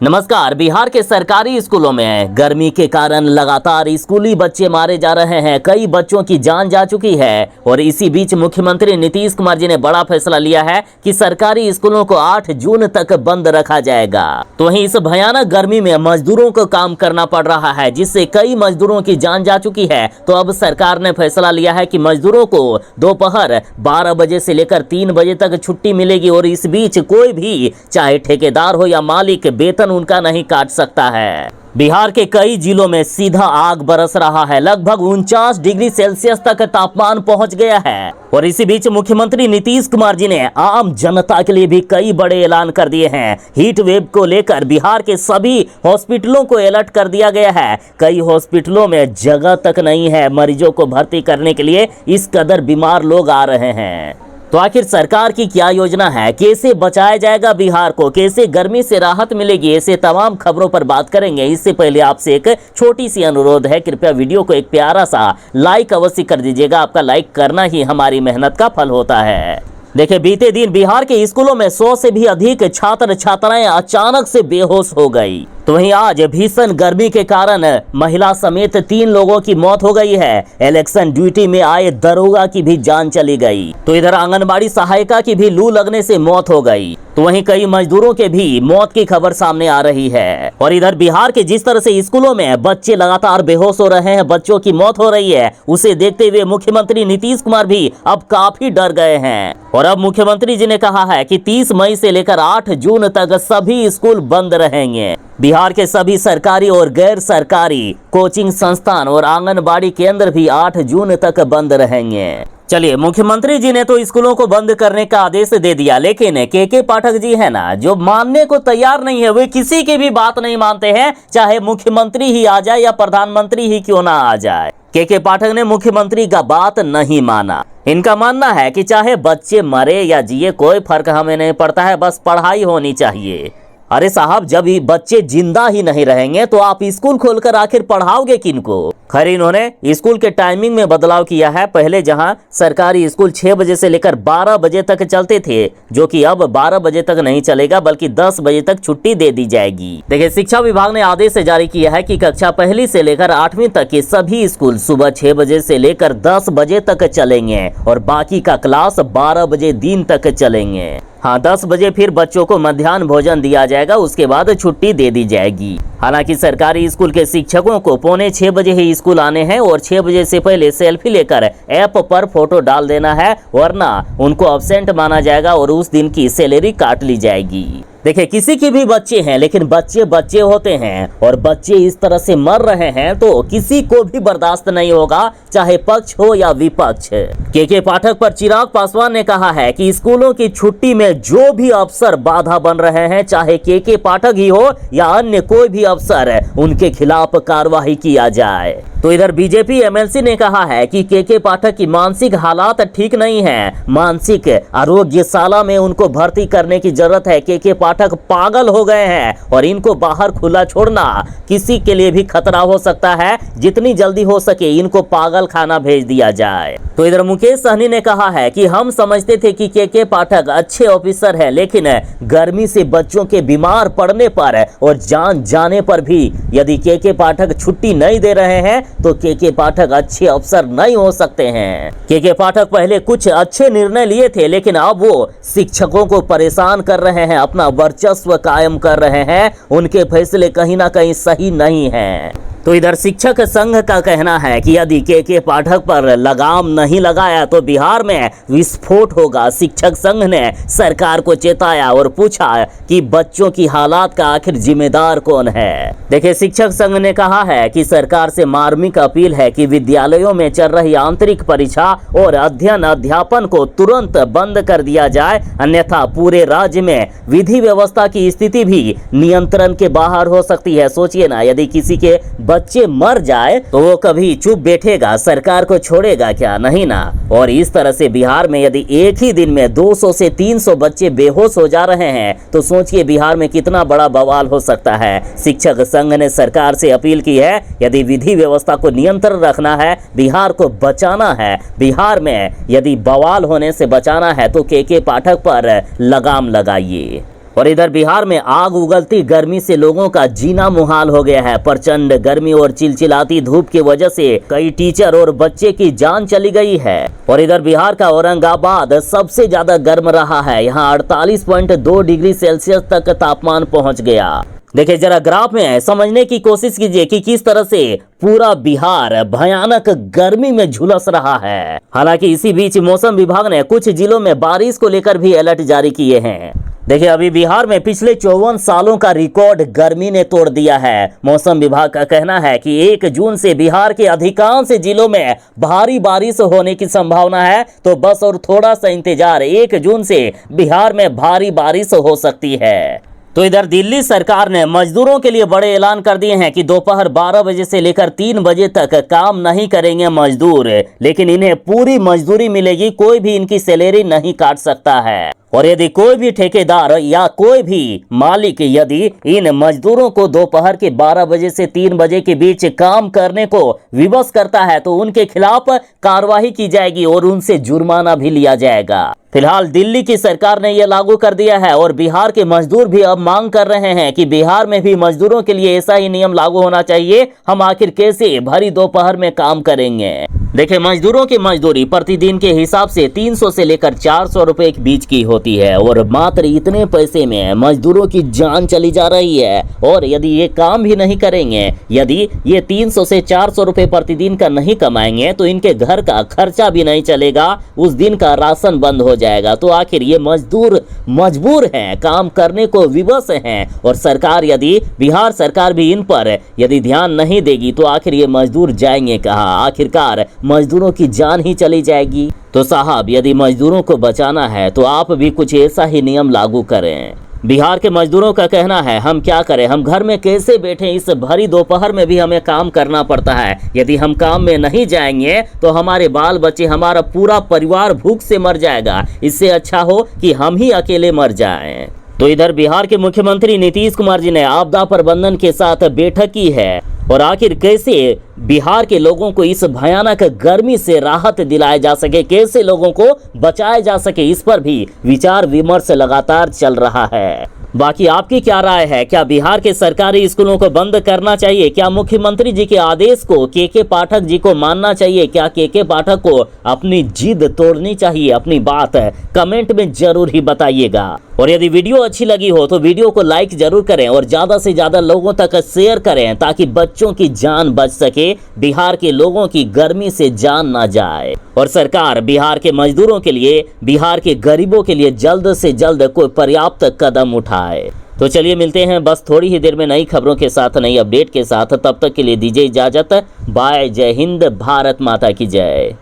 नमस्कार। बिहार के सरकारी स्कूलों में गर्मी के कारण लगातार स्कूली बच्चे मारे जा रहे हैं। कई बच्चों की जान जा चुकी है और इसी बीच मुख्यमंत्री नीतीश कुमार जी ने बड़ा फैसला लिया है कि सरकारी स्कूलों को 8 जून तक बंद रखा जाएगा। तो वहीं इस भयानक गर्मी में मजदूरों को काम करना पड़ रहा है, जिससे कई मजदूरों की जान जा चुकी है। तो अब सरकार ने फैसला लिया है कि मजदूरों को दोपहर 12 बजे से लेकर 3 बजे तक छुट्टी मिलेगी और इस बीच कोई भी, चाहे ठेकेदार हो या मालिक, वेतन उनका नहीं काट सकता है। बिहार के कई जिलों में सीधा आग बरस रहा है। लगभग 49 डिग्री सेल्सियस तक तापमान पहुंच गया है और इसी बीच मुख्यमंत्री नीतीश कुमार जी ने आम जनता के लिए भी कई बड़े ऐलान कर दिए हैं। हीट वेव को लेकर बिहार के सभी हॉस्पिटलों को अलर्ट कर दिया गया है। कई हॉस्पिटलों में जगह तक नहीं है मरीजों को भर्ती करने के लिए, इस कदर बीमार लोग आ रहे हैं। तो आखिर सरकार की क्या योजना है, कैसे बचाया जाएगा बिहार को, कैसे गर्मी से राहत मिलेगी, ऐसे तमाम खबरों पर बात करेंगे। इससे पहले आपसे एक छोटी सी अनुरोध है, कृपया वीडियो को एक प्यारा सा लाइक अवश्य कर दीजिएगा। आपका लाइक करना ही हमारी मेहनत का फल होता है। देखिए, बीते दिन बिहार के स्कूलों में 100 से भी अधिक छात्र छात्राएं अचानक से बेहोश हो गई। तो वहीं आज भीषण गर्मी के कारण महिला समेत 3 लोगों की मौत हो गई है। इलेक्शन ड्यूटी में आए दरोगा की भी जान चली गई। तो इधर आंगनबाड़ी सहायिका की भी लू लगने से मौत हो गई। तो वहीं कई मजदूरों के भी मौत की खबर सामने आ रही है। और इधर बिहार के जिस तरह से स्कूलों में बच्चे लगातार बेहोश हो रहे हैं, बच्चों की मौत हो रही है, उसे देखते हुए मुख्यमंत्री नीतीश कुमार भी अब काफी डर गए हैं। और अब मुख्यमंत्री जी ने कहा है कि 30 मई से लेकर 8 जून तक सभी स्कूल बंद रहेंगे। बिहार के सभी सरकारी और गैर सरकारी कोचिंग संस्थान और आंगनबाड़ी केंद्र भी 8 जून तक बंद रहेंगे। चलिए, मुख्यमंत्री जी ने तो स्कूलों को बंद करने का आदेश दे दिया, लेकिन के पाठक जी है ना, जो मानने को तैयार नहीं है, वे किसी की भी बात नहीं मानते हैं, चाहे मुख्यमंत्री ही आ जाए या प्रधानमंत्री ही क्यों ना आ जाए। के पाठक ने मुख्यमंत्री का बात नहीं माना। इनका मानना है कि चाहे बच्चे मरे या जिए, कोई फर्क हमें नहीं पड़ता है, बस पढ़ाई होनी चाहिए। अरे साहब, जब ये बच्चे जिंदा ही नहीं रहेंगे तो आप स्कूल खोलकर आखिर पढ़ाओगे किनको। खैर, इन्होंने स्कूल के टाइमिंग में बदलाव किया है। पहले जहां सरकारी स्कूल 6 बजे से लेकर 12 बजे तक चलते थे, जो कि अब 12 बजे तक नहीं चलेगा, बल्कि 10 बजे तक छुट्टी दे दी जाएगी। देखिए, शिक्षा विभाग ने आदेश जारी किया है कि कक्षा 1 से लेकर 8वीं तक के सभी स्कूल सुबह 6 बजे से लेकर 10 बजे तक चलेंगे और बाकी का क्लास 12 बजे दिन तक चलेंगे। हाँ, 10 बजे फिर बच्चों को मध्याह्न भोजन दिया जाएगा, उसके बाद छुट्टी दे दी जाएगी। हालांकि सरकारी स्कूल के शिक्षकों को 5:45 बजे ही स्कूल आने हैं और 6 बजे से पहले सेल्फी लेकर ऐप पर फोटो डाल देना है, वरना उनको अब्सेंट माना जाएगा और उस दिन की सैलरी काट ली जाएगी। देखिए, किसी के भी बच्चे हैं, लेकिन बच्चे बच्चे होते हैं और बच्चे इस तरह से मर रहे हैं तो किसी को भी बर्दाश्त नहीं होगा, चाहे पक्ष हो या विपक्ष। के पाठक पर चिराग पासवान ने कहा है कि स्कूलों की छुट्टी में जो भी अफसर बाधा बन रहे हैं, चाहे के पाठक ही हो या अन्य कोई भी अफसर, उनके खिलाफ कार्रवाई किया जाए। तो इधर बीजेपी एमएलसी ने कहा है कि के पाठक की मानसिक हालात ठीक नहीं है, मानसिक आरोग्यशाला में उनको भर्ती करने की जरूरत है। के पाठक पागल हो गए हैं और इनको बाहर खुला छोड़ना किसी के लिए भी खतरा हो सकता है। जितनी जल्दी हो सके इनको पागल खाना भेज दिया जाए। तो इधर मुकेश सहनी ने कहा है कि हम समझते थे कि के पाठक अच्छे ऑफिसर है, लेकिन गर्मी से बच्चों के बीमार पड़ने पर और जान जाने पर भी यदि के पाठक छुट्टी नहीं दे रहे हैं तो के पाठक अच्छे अफसर नहीं हो सकते हैं। के पाठक पहले कुछ अच्छे निर्णय लिए थे, लेकिन अब वो शिक्षकों को परेशान कर रहे हैं, अपना वर्चस्व कायम कर रहे हैं। उनके फैसले कहीं ना कहीं सही नहीं हैं। तो इधर शिक्षक संघ का कहना है कि यदि के पाठक पर लगाम नहीं लगाया तो बिहार में विस्फोट होगा। शिक्षक संघ ने सरकार को चेताया और पूछा कि बच्चों की हालात का आखिर जिम्मेदार कौन है। देखिए, शिक्षक संघ ने कहा है कि सरकार से मार्मिक अपील है कि विद्यालयों में चल रही आंतरिक परीक्षा और अध्ययन अध्यापन को तुरंत बंद कर दिया जाए, अन्यथा पूरे राज्य में विधि व्यवस्था की स्थिति भी नियंत्रण के बाहर हो सकती है। सोचिए ना, यदि किसी के बच्चे मर जाए तो वो कभी चुप बैठेगा, सरकार को छोड़ेगा क्या? नहीं ना। और इस तरह से बिहार में यदि एक ही दिन में 200 से 300 बच्चे बेहोश हो जा रहे हैं तो सोचिए बिहार में कितना बड़ा बवाल हो सकता है। शिक्षक संघ ने सरकार से अपील की है, यदि विधि व्यवस्था को नियंत्रण रखना है, बिहार को बचाना है, बिहार में यदि बवाल होने से बचाना है तो के पाठक पर लगाम लगाइए। और इधर बिहार में आग उगलती गर्मी से लोगों का जीना मुहाल हो गया है। प्रचंड गर्मी और चिलचिलाती धूप की वजह से कई टीचर और बच्चे की जान चली गई है। और इधर बिहार का औरंगाबाद सबसे ज्यादा गर्म रहा है। यहाँ 48.2 डिग्री सेल्सियस तक तापमान पहुंच गया। देखिए जरा ग्राफ में समझने की कोशिश कीजिए कि किस तरह से पूरा बिहार भयानक गर्मी में झुलस रहा है। हालांकि इसी बीच मौसम विभाग ने कुछ जिलों में बारिश को लेकर भी अलर्ट जारी किए हैं। देखिए अभी बिहार में पिछले 54 सालों का रिकॉर्ड गर्मी ने तोड़ दिया है। मौसम विभाग का कहना है कि 1 जून से बिहार के अधिकांश जिलों में भारी बारिश होने की संभावना है। तो बस और थोड़ा सा इंतजार, 1 जून से बिहार में भारी बारिश हो सकती है। तो इधर दिल्ली सरकार ने मजदूरों के लिए बड़े ऐलान कर दिए हैं कि दोपहर 12 बजे से लेकर 3 बजे तक काम नहीं करेंगे मजदूर, लेकिन इन्हें पूरी मजदूरी मिलेगी। कोई भी इनकी सैलरी नहीं काट सकता है। और यदि कोई भी ठेकेदार या कोई भी मालिक यदि इन मजदूरों को दोपहर के 12 बजे से 3 बजे के बीच काम करने को विवश करता है तो उनके खिलाफ कार्रवाई की जाएगी और उनसे जुर्माना भी लिया जाएगा। फिलहाल दिल्ली की सरकार ने यह लागू कर दिया है और बिहार के मजदूर भी अब मांग कर रहे हैं कि बिहार में भी मजदूरों के लिए ऐसा ही नियम लागू होना चाहिए। हम आखिर कैसे भरी दोपहर में काम करेंगे। देखिए मजदूरों की मजदूरी प्रतिदिन के हिसाब से 300 से लेकर 400 रुपए के बीच की होती है और मात्र इतने पैसे में मजदूरों की जान चली जा रही है। और यदि ये काम भी नहीं करेंगे, यदि ये 300 से 400 रुपए प्रतिदिन का नहीं कमाएंगे तो इनके घर का खर्चा भी नहीं चलेगा, उस दिन का राशन बंद हो जाएगा। तो आखिर ये मजदूर मजबूर हैं, काम करने को विवश हैं और सरकार यदि बिहार सरकार भी इन पर यदि ध्यान नहीं देगी तो आखिर ये मजदूर जाएंगे कहाँ। आखिरकार मजदूरों की जान ही चली जाएगी। तो साहब यदि मजदूरों को बचाना है तो आप भी कुछ ऐसा ही नियम लागू करें। बिहार के मजदूरों का कहना है हम क्या करें, हम घर में कैसे बैठे, इस भरी दोपहर में भी हमें काम करना पड़ता है। यदि हम काम में नहीं जाएंगे तो हमारे बाल बच्चे, हमारा पूरा परिवार भूख से मर जाएगा। इससे अच्छा हो कि हम ही अकेले मर जाएं। तो इधर बिहार के मुख्यमंत्री नीतीश कुमार जी ने आपदा प्रबंधन के साथ बैठक की है और आखिर कैसे बिहार के लोगों को इस भयानक गर्मी से राहत दिलाया जा सके, कैसे लोगों को बचाया जा सके, इस पर भी विचार विमर्श लगातार चल रहा है। बाकी आपकी क्या राय है? क्या बिहार के सरकारी स्कूलों को बंद करना चाहिए? क्या मुख्यमंत्री जी के आदेश को के पाठक जी को मानना चाहिए? क्या के पाठक को अपनी जिद तोड़नी चाहिए? अपनी बात कमेंट में जरूर ही बताइएगा। और यदि वीडियो अच्छी लगी हो तो वीडियो को लाइक जरूर करें और ज्यादा से ज्यादा लोगों तक शेयर करें ताकि बच्चों की जान बच सके, बिहार के लोगों की गर्मी से जान ना जाए और सरकार बिहार के मजदूरों के लिए, बिहार के गरीबों के लिए जल्द से जल्द कोई पर्याप्त कदम उठाए। तो चलिए मिलते हैं बस थोड़ी ही देर में नई खबरों के साथ, नई अपडेट के साथ। तब तक के लिए दीजिए इजाजत। बाय। जय हिंद, भारत माता की जय।